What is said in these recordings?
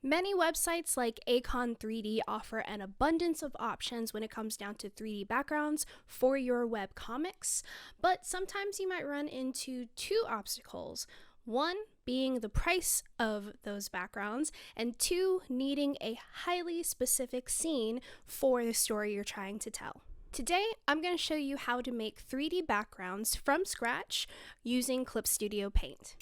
Many websites like Acon 3D offer an abundance of options when it comes down to 3D backgrounds for your webcomics, but sometimes you might run into two obstacles. One being the price of those backgrounds, and two, needing a highly specific scene for the story you're trying to tell. Today, I'm going to show you how to make 3D backgrounds from scratch using Clip Studio Paint.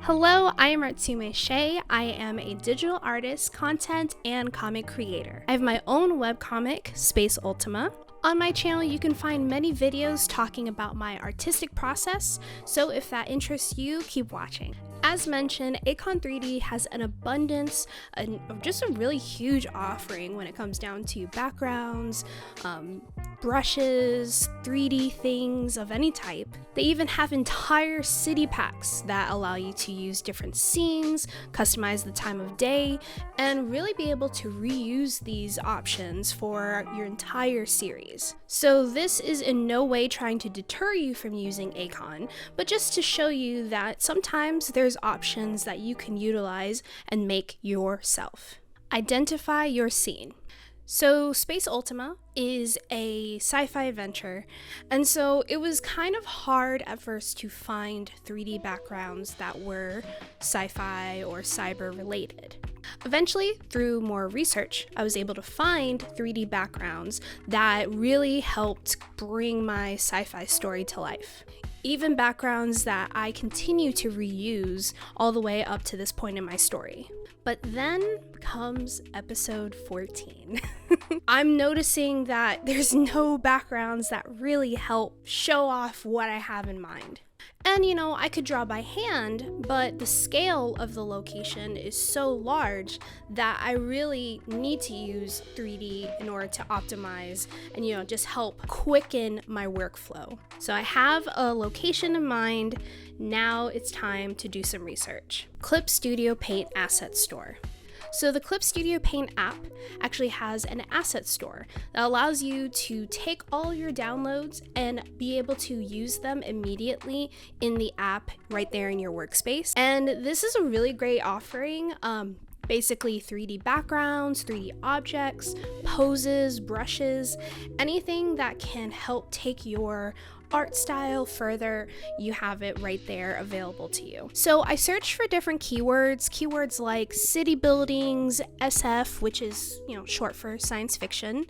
Hello, I am Artsume Shae. I am a digital artist, content, and comic creator. I have my own webcomic, Space Ultima. On my channel, you can find many videos talking about my artistic process, so if that interests you, keep watching. As mentioned, Acon 3D has an abundance of just a really huge offering when it comes down to backgrounds, brushes, 3D things of any type. They even have entire city packs that allow you to use different scenes, customize the time of day, and really be able to reuse these options for your entire series. So this is in no way trying to deter you from using Acon, but just to show you that sometimes there's options that you can utilize and make yourself. Identify your scene. So Space Ultima is a sci-fi adventure, and so it was kind of hard at first to find 3D backgrounds that were sci-fi or cyber related. Eventually, through more research, I was able to find 3D backgrounds that really helped bring my sci-fi story to life. Even backgrounds that I continue to reuse all the way up to this point in my story. But then comes episode 14. I'm noticing that there's no backgrounds that really help show off what I have in mind. And I could draw by hand, but the scale of the location is so large that I really need to use 3D in order to optimize and just help quicken my workflow. So I have a location in mind. Now it's time to do some research. Clip Studio Paint Asset Store. So the Clip Studio Paint app actually has an asset store that allows you to take all your downloads and be able to use them immediately in the app right there in your workspace. And this is a really great offering. Basically 3D backgrounds, 3D objects, poses, brushes, anything that can help take your art style further, you have it right there available to you. So I searched for different keywords like city buildings, SF, which is short for science fiction,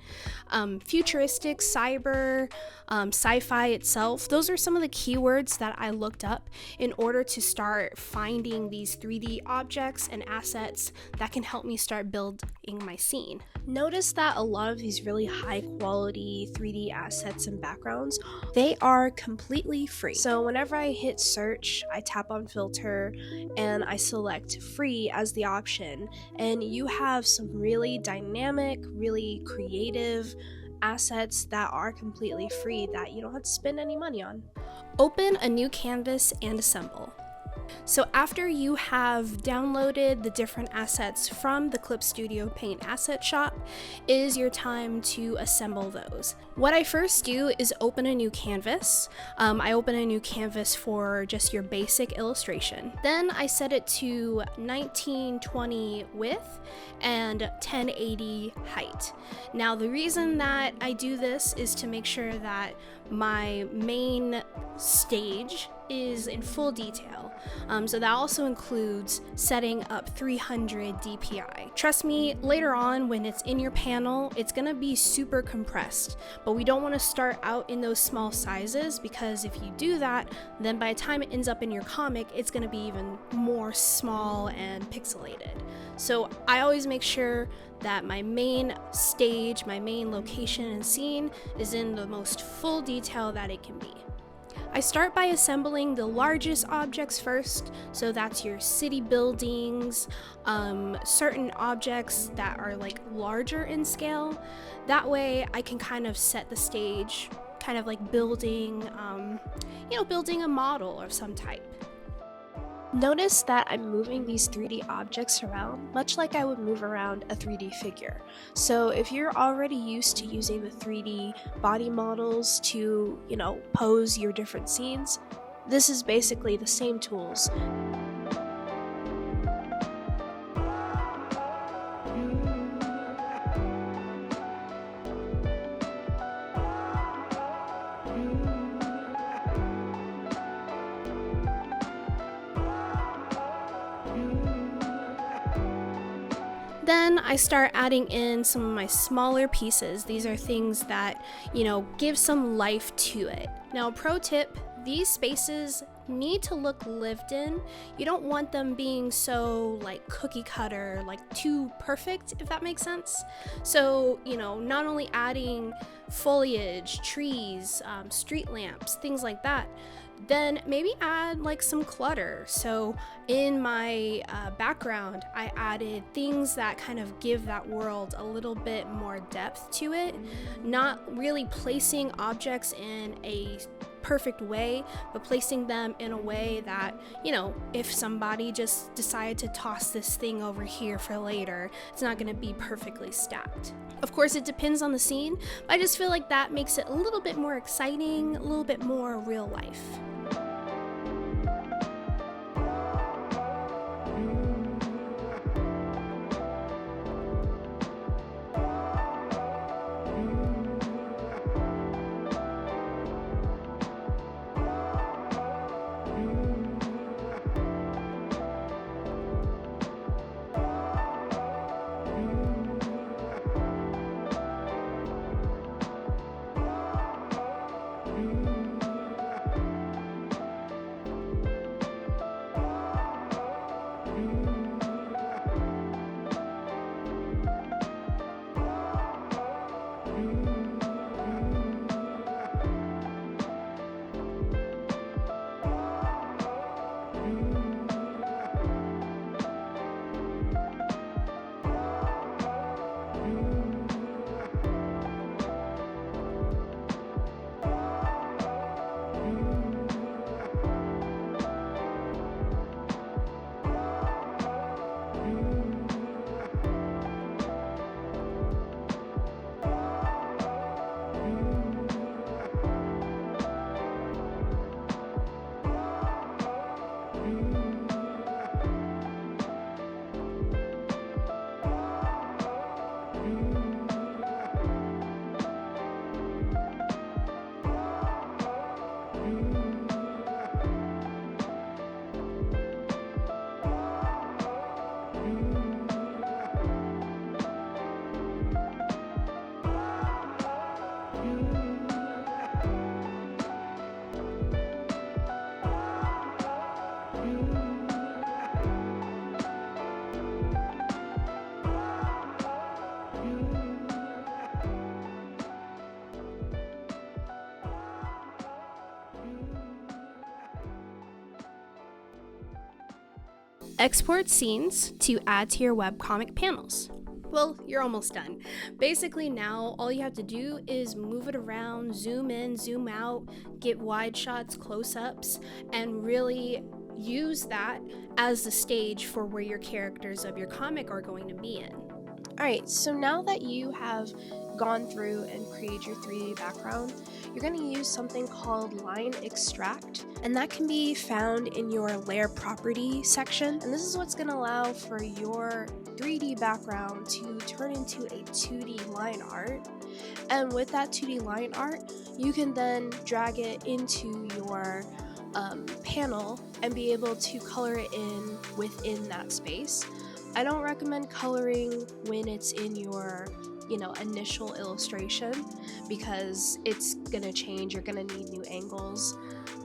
futuristic, cyber, sci-fi itself. Those are some of the keywords that I looked up in order to start finding these 3D objects and assets that can help me start building my scene. Notice that a lot of these really high quality 3D assets and backgrounds, they are completely free. So whenever I hit search, I tap on filter and I select free as the option, and you have some really dynamic, really creative assets that are completely free that you don't have to spend any money on. Open a new canvas and assemble. So after you have downloaded the different assets from the Clip Studio Paint asset shop, it is your time to assemble those. What I first do is open a new canvas. I open a new canvas for just your basic illustration. Then I set it to 1920 width and 1080 height. Now the reason that I do this is to make sure that my main stage is in full detail. So that also includes setting up 300 DPI. Trust me, later on when it's in your panel, it's gonna be super compressed, but we don't wanna start out in those small sizes, because if you do that, then by the time it ends up in your comic, it's gonna be even more small and pixelated. So I always make sure that my main stage, my main location and scene is in the most full detail that it can be. I start by assembling the largest objects first, so that's your city buildings, certain objects that are like larger in scale. That way I can kind of set the stage, kind of like building, building a model of some type. Notice that I'm moving these 3D objects around, much like I would move around a 3D figure. So if you're already used to using the 3D body models to, pose your different scenes, this is basically the same tools. Then I start adding in some of my smaller pieces. These are things that, give some life to it. Now, pro tip, these spaces need to look lived in. You don't want them being so like cookie cutter, like too perfect, if that makes sense. So, not only adding foliage, trees, street lamps, things like that, then maybe add like some clutter. So in my background, I added things that kind of give that world a little bit more depth to it, not really placing objects in a perfect way, but placing them in a way that, if somebody just decided to toss this thing over here for later, it's not going to be perfectly stacked. Of course, it depends on the scene, but I just feel like that makes it a little bit more exciting, a little bit more real life. Export scenes to add to your webcomic panels. Well, you're almost done. Basically now, all you have to do is move it around, zoom in, zoom out, get wide shots, close-ups, and really use that as the stage for where your characters of your comic are going to be in. Alright, so now that you have gone through and created your 3D background, you're going to use something called line extract, and that can be found in your layer property section. And this is what's going to allow for your 3D background to turn into a 2D line art. And with that 2D line art, you can then drag it into your panel and be able to color it in within that space. I don't recommend coloring when it's in your initial illustration, because it's gonna change, you're gonna need new angles.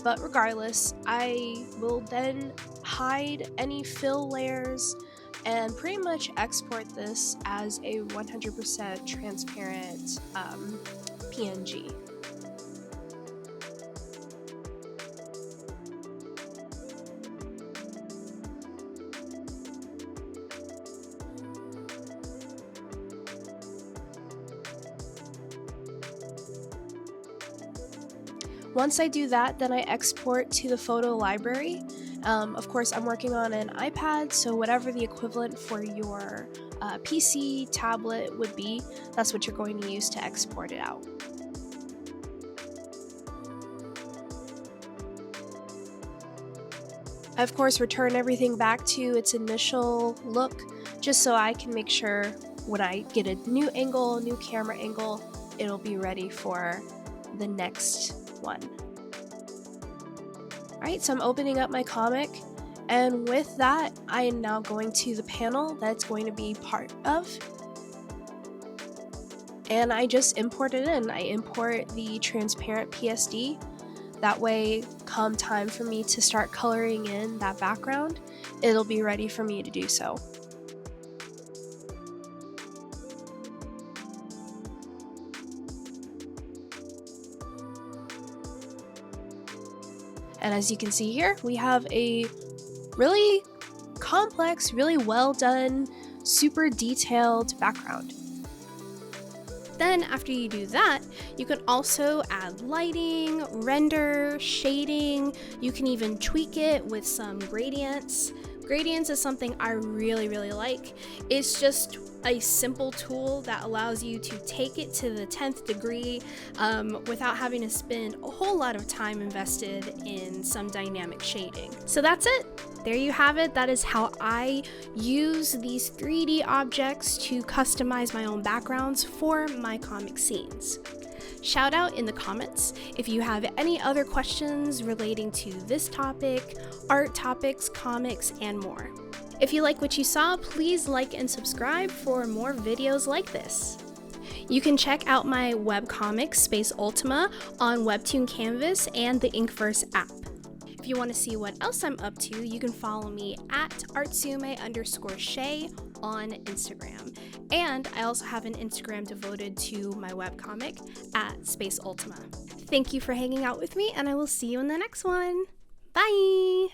But regardless, I will then hide any fill layers and pretty much export this as a 100% transparent PNG. Once I do that, then I export to the photo library, Of course, I'm working on an iPad, so whatever the equivalent for your PC, tablet would be, that's what you're going to use to export it out. I, of course, return everything back to its initial look, just so I can make sure when I get a new angle, new camera angle, it'll be ready for the next one. Alright, so I'm opening up my comic, and with that, I am now going to the panel that's going to be part of, and I just import it in. I import the transparent PSD. That way, come time for me to start coloring in that background, it'll be ready for me to do so. And as you can see here, we have a really complex, really well done, super detailed background. Then after you do that, you can also add lighting, render, shading. You can even tweak it with some gradients. Gradients is something I really like. It's just a simple tool that allows you to take it to the 10th degree without having to spend a whole lot of time invested in some dynamic shading. So that's it. There you have it. That is how I use these 3D objects to customize my own backgrounds for my comic scenes. Shout out in the comments if you have any other questions relating to this topic, art topics, comics, and more. If you like what you saw, please like and subscribe for more videos like this. You can check out my webcomic Space Ultima on Webtoon Canvas and the Inkverse app. If you want to see what else I'm up to, you can follow me at Artsume_Shae on Instagram. And I also have an Instagram devoted to my webcomic at Space Ultima. Thank you for hanging out with me, and I will see you in the next one. Bye!